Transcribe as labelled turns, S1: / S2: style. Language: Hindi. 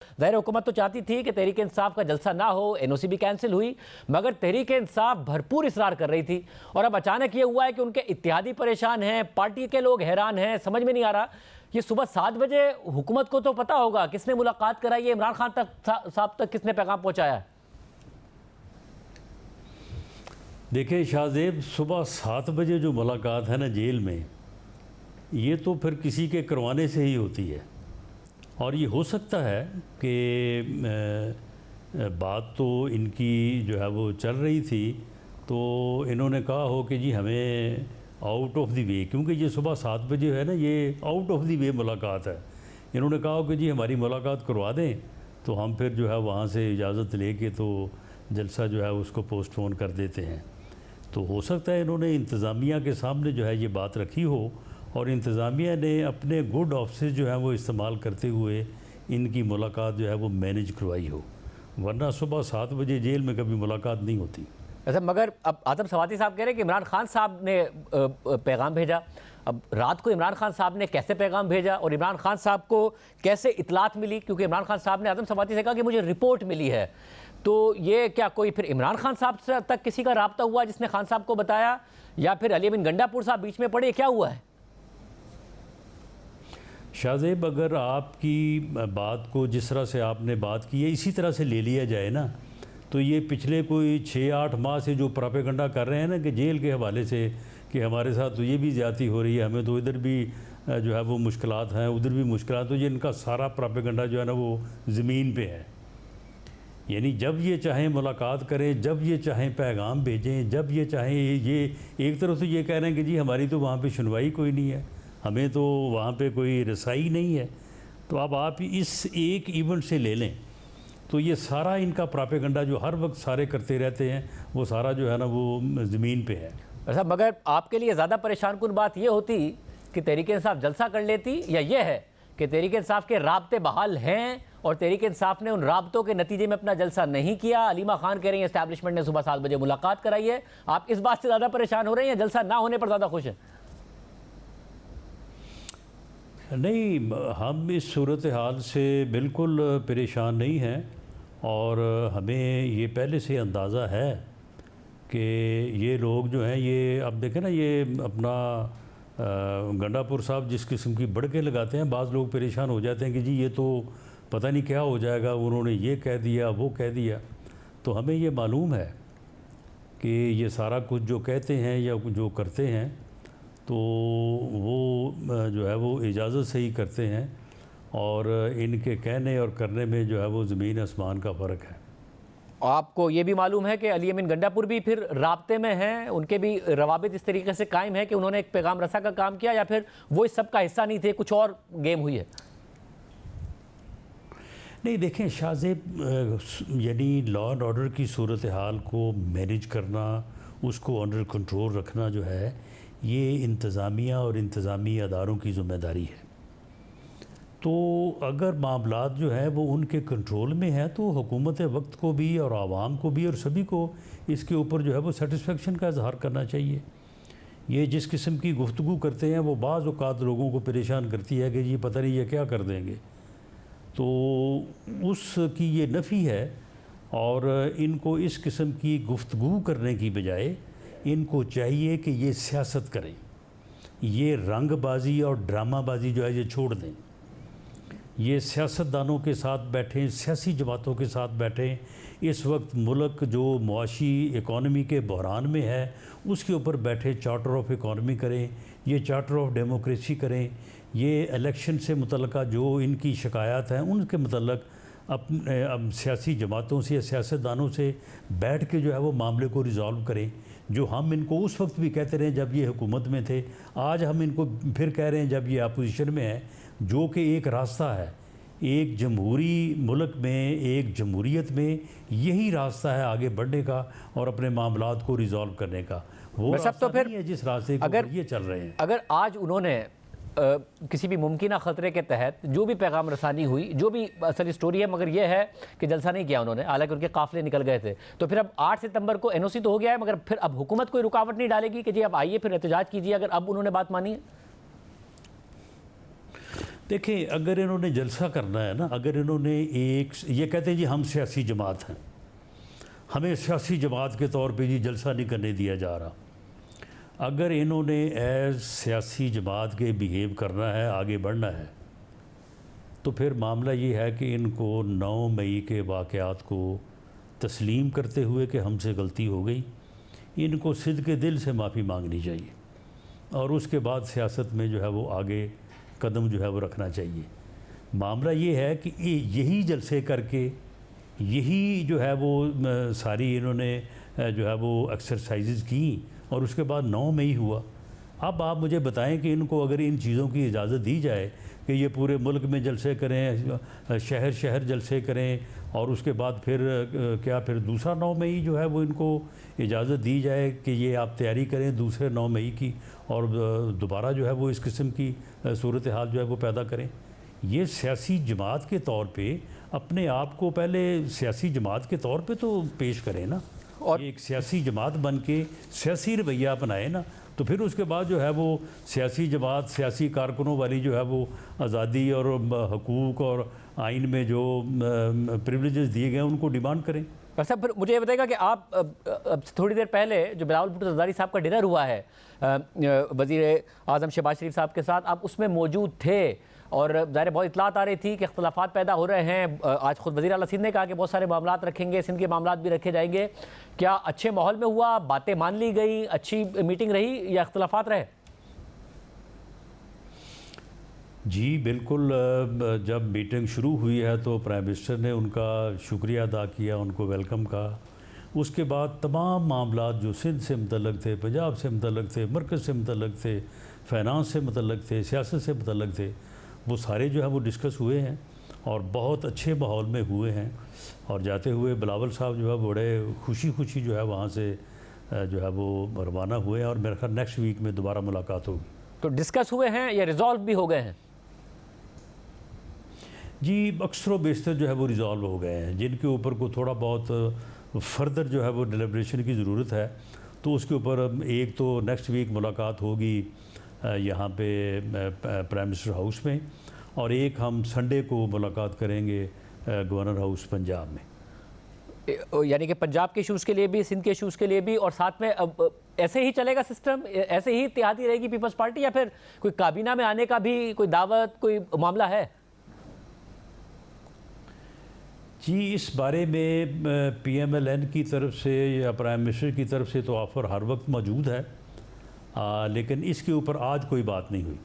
S1: ज़ाहिर हुकूमत तो चाहती थी कि तहरीक इंसाफ का जलसा ना हो, एनओसी भी कैंसिल हुई, मगर तहरीक इंसाफ भरपूर इसरार कर रही थी। और अब अचानक ये हुआ है कि उनके इत्तेहादी परेशान हैं, पार्टी के लोग हैरान हैं। समझ में नहीं आ रहा, ये सुबह 7 बजे हुकूमत को तो पता होगा किसने मुलाकात कराई है, इमरान खान साहब तक किसने पैगाम पहुँचाया है?
S2: देखिए शाहजेब, सुबह 7 बजे जो मुलाकात है ना जेल में, ये तो फिर किसी के करवाने से ही होती है। और ये हो सकता है कि बात तो इनकी जो है वो चल रही थी, तो इन्होंने कहा हो कि जी हमें आउट ऑफ द वे, क्योंकि ये सुबह 7 बजे है ना, ये आउट ऑफ द वे मुलाकात है। इन्होंने कहा हो कि जी हमारी मुलाकात करवा दें, तो हम फिर जो है वहाँ से इजाज़त लेके तो जलसा जो है उसको पोस्टपोन कर देते हैं। तो हो सकता है इन्होंने इंतज़ामिया के सामने जो है ये बात रखी हो और इंतज़ामिया ने अपने गुड ऑफिस जो है वो इस्तेमाल करते हुए इनकी मुलाकात जो है वो मैनेज करवाई हो, वरना सुबह 7 बजे जेल में कभी मुलाकात नहीं होती।
S1: अच्छा, मगर अब आदम सवाती साहब कह रहे हैं कि इमरान खान साहब ने पैगाम भेजा। अब रात को इमरान खान साहब ने कैसे पैगाम भेजा और इमरान खान साहब को कैसे इतलात मिली? क्योंकि इमरान खान साहब ने आदम सवाती से कहा कि मुझे रिपोर्ट मिली है, तो ये क्या कोई फिर इमरान खान साहब तक किसी का राब्ता हुआ जिसने खान साहब को बताया, या फिर अली अमीन गंडापुर साहब बीच में पड़े? क्या हुआ है?
S2: शाहजेब, अगर आपकी बात को जिस तरह से आपने बात की है इसी तरह से ले लिया जाए ना, तो ये पिछले कोई 6-8 माह से जो प्रोपेगेंडा कर रहे हैं ना कि जेल के हवाले से कि हमारे साथ तो ये भी ज़्यादती हो रही है, हमें तो इधर भी जो है वो मुश्किलात हैं, उधर भी मुश्किलात, तो ये इनका सारा प्रोपेगेंडा जो है ना वो ज़मीन पे है। यानी जब ये चाहें मुलाकात करें, जब ये चाहें पैगाम भेजें, जब ये चाहें, ये एक तरफ तो ये कह रहे हैं कि जी हमारी तो वहाँ पे सुनवाई कोई नहीं है, हमें तो वहाँ पे कोई रसाई नहीं है। तो अब आप इस एक इवेंट से ले लें तो ये सारा इनका प्रोपेगेंडा जो हर वक्त सारे करते रहते हैं वो सारा जो है ना वो ज़मीन पे है।
S1: अच्छा, मगर आपके लिए ज़्यादा परेशान कुन बात ये होती कि तहरीक इंसाफ जलसा कर लेती, या ये है कि तहरीक इंसाफ के राब्ते बहाल हैं और तहरीक इंसाफ ने उन राब्तों के नतीजे में अपना जलसा नहीं किया? अलीमा खान कह रही हैं एस्टैब्लिशमेंट ने सुबह 7 बजे मुलाकात कराई है। आप इस बात से ज़्यादा परेशान हो रहे हैं या जलसा ना होने पर ज़्यादा खुश हैं?
S2: नहीं, हम इस सूरत हाल से बिल्कुल परेशान नहीं हैं और हमें ये पहले से अंदाज़ा है कि ये लोग जो हैं, ये अब देखें ना, ये अपना गंडापुर साहब जिस किस्म की बढ़के लगाते हैं, बाज़ लोग परेशान हो जाते हैं कि जी ये तो पता नहीं क्या हो जाएगा, उन्होंने ये कह दिया वो कह दिया। तो हमें ये मालूम है कि ये सारा कुछ जो कहते हैं या जो करते हैं तो वो जो है वो इजाज़त से ही करते हैं, और इनके कहने और करने में जो है वो ज़मीन आसमान का फ़र्क है।
S1: आपको ये भी मालूम है कि अली अमीन गंडापुर भी फिर राब्ते में हैं, उनके भी रवाबित इस तरीके से कायम है कि उन्होंने एक पैगाम रसा का काम किया, या फिर वो इस सब का हिस्सा नहीं थे, कुछ और गेम हुई है?
S2: नहीं, देखें शाहजेब, यानी लॉ एंड ऑर्डर की सूरत हाल को मैनेज करना, उसको अंडर कंट्रोल रखना जो है, ये इंतज़ामिया और इंतज़ामी अदारों की ज़िम्मेदारी है। तो अगर मामलात जो है वो उनके कंट्रोल में है तो हुकूमत वक्त को भी और आवाम को भी और सभी को इसके ऊपर जो है वो सेटिस्फेक्शन का इजहार करना चाहिए। ये जिस किस्म की गुफ्तगू करते हैं वो बाज़ औक़ात लोगों को परेशान करती है कि जी पता नहीं ये क्या कर देंगे, तो उसकी ये नफ़ी है। और इनको इस किस्म की गुफ्तगू करने की बजाय इनको चाहिए कि ये सियासत करें, ये रंगबाजी और ड्रामाबाजी जो है ये छोड़ दें, ये सियासतदानों के साथ बैठें, सियासी जमातों के साथ बैठें। इस वक्त मुल्क जो मुआशी इकॉनमी के बहरान में है उसके ऊपर बैठे चार्टर ऑफ इकॉनमी करें, ये चार्टर ऑफ डेमोक्रेसी करें, ये इलेक्शन से मुतल्लिका जो इनकी शिकायत हैं उनके मतलब अपने अब सियासी जमातों से या सियासतदानों से बैठ के जो है वो मामले को रिज़ॉल्व करें। जो हम इनको उस वक्त भी कहते रहे जब ये हुकूमत में थे, आज हम इनको फिर कह रहे हैं जब ये अपोजिशन में है, जो कि एक रास्ता है, एक जमहूरी मुल्क में, एक जमहूरियत में यही रास्ता है आगे बढ़ने का और अपने मामलात को रिज़ॉल्व करने का। वो रास्ता तो फिर नहीं है जिस रास्ते को अगर ये चल रहे हैं।
S1: अगर आज उन्होंने किसी भी मुमकिन ख़तरे के तहत जो भी पैगाम रसानी हुई, जो भी असली स्टोरी है, मगर यह है कि जलसा नहीं किया उन्होंने, हालांकि उनके काफ़िले निकल गए थे, तो फिर अब 8 सितंबर को एनओसी तो हो गया है, मगर फिर अब हुकूमत कोई रुकावट नहीं डालेगी कि जी अब आइए फिर एहतजाज कीजिए, अगर अब उन्होंने बात मानी है?
S2: देखें, अगर इन्होंने जलसा करना है ना, अगर इन्होंने ये कहते हैं जी हम सियासी जमात हैं, हमें सियासी जमात के तौर पे जी जलसा नहीं करने दिया जा रहा। अगर इन्होंने एज सियासी जमात के बिहेव करना है, आगे बढ़ना है, तो फिर मामला ये है कि इनको 9 मई के वाक़यात को तस्लीम करते हुए कि हमसे गलती हो गई, इनको सिद्क़ के दिल से माफ़ी मांगनी चाहिए और उसके बाद सियासत में जो है वो आगे कदम जो है वो रखना चाहिए। मामला ये है कि यही जलसे करके, यही जो है वो सारी इन्होंने जो है वो एक्सरसाइजेज़ की और उसके बाद 9 मई हुआ। अब आप मुझे बताएं कि इनको अगर इन चीज़ों की इजाज़त दी जाए कि ये पूरे मुल्क में जलसे करें, शहर शहर जलसे करें और उसके बाद फिर क्या फिर दूसरा 9 मई जो है वो इनको इजाज़त दी जाए कि ये आप तैयारी करें दूसरे 9 मई की और दोबारा जो है वो इस किस्म की सूरत हाल जो है वो पैदा करें। ये सियासी जमात के तौर पे अपने आप को पहले सियासी जमात के तौर पे तो पेश करें ना, और एक सियासी जमात बन के सियासी रवैया अपनाए ना, तो फिर उसके बाद जो है वो सियासी जमात, सियासी कारकुनों वाली जो है वो आज़ादी और हकूक़ और आइन में जो प्रिविलेजेस दिए गए हैं उनको डिमांड करें।
S1: अच्छा, फिर मुझे ये बताएगा कि आप अब थोड़ी देर पहले जो बिलावल भुट्टो जरदारी साहब का डिनर हुआ है वज़ीर आज़म शहबाज शरीफ साहब के साथ, आप उसमें मौजूद थे और ज़ाहिर बहुत इतलात आ रही थी कि इख्तलाफात पैदा हो रहे हैं। आज खुद वज़ीर आला सिंध ने कहा कि बहुत सारे मामलात रखेंगे, सिंध के मामलात भी रखे जाएंगे। क्या अच्छे माहौल में हुआ, बातें मान ली गई, अच्छी मीटिंग रही या इख्तलाफात रहे?
S2: जी बिल्कुल, जब मीटिंग शुरू हुई है तो प्राइम मिनिस्टर ने उनका शुक्रिया अदा किया, उनको वेलकम कहा। उसके बाद तमाम मामलात जो सिंध से मुतल्लक थे, पंजाब से मुतल्लक थे, मरकज़ से मुतल्लक थे, फाइनेंस से मुतल्लक थे, सियासत से मुतल्लक थे, वो सारे जो है वो डिस्कस हुए हैं और बहुत अच्छे माहौल में हुए हैं। और जाते हुए बिलावल साहब जो है बड़े खुशी जो है वहाँ से जो है वो रवाना हुए हैं और मेरे ख्याल नेक्स्ट वीक में दोबारा मुलाकात होगी।
S1: तो डिस्कस हुए हैं या रिजॉल्व भी हो गए हैं?
S2: जी अक्सर बेशतर जो है वो रिज़ॉल्व हो गए हैं। जिनके ऊपर को थोड़ा बहुत फर्दर जो है वो डिलिब्रेशन की ज़रूरत है तो उसके ऊपर एक तो नेक्स्ट वीक मुलाकात होगी यहाँ पे प्राइम मिनिस्टर हाउस में, और एक हम संडे को मुलाकात करेंगे गवर्नर हाउस पंजाब में।
S1: यानी कि पंजाब के इशूज़ के लिए भी, सिंध के इशूज़ के लिए भी, और साथ में अब ऐसे ही चलेगा सिस्टम, ऐसे ही इत्तेहादी रहेगी पीपल्स पार्टी, या फिर कोई काबीना में आने का भी कोई दावत, कोई मामला है?
S2: जी इस बारे में PMLN की तरफ से या प्राइम मिनिस्टर की तरफ से तो ऑफ़र हर वक्त मौजूद है, लेकिन इसके ऊपर आज कोई बात नहीं हुई।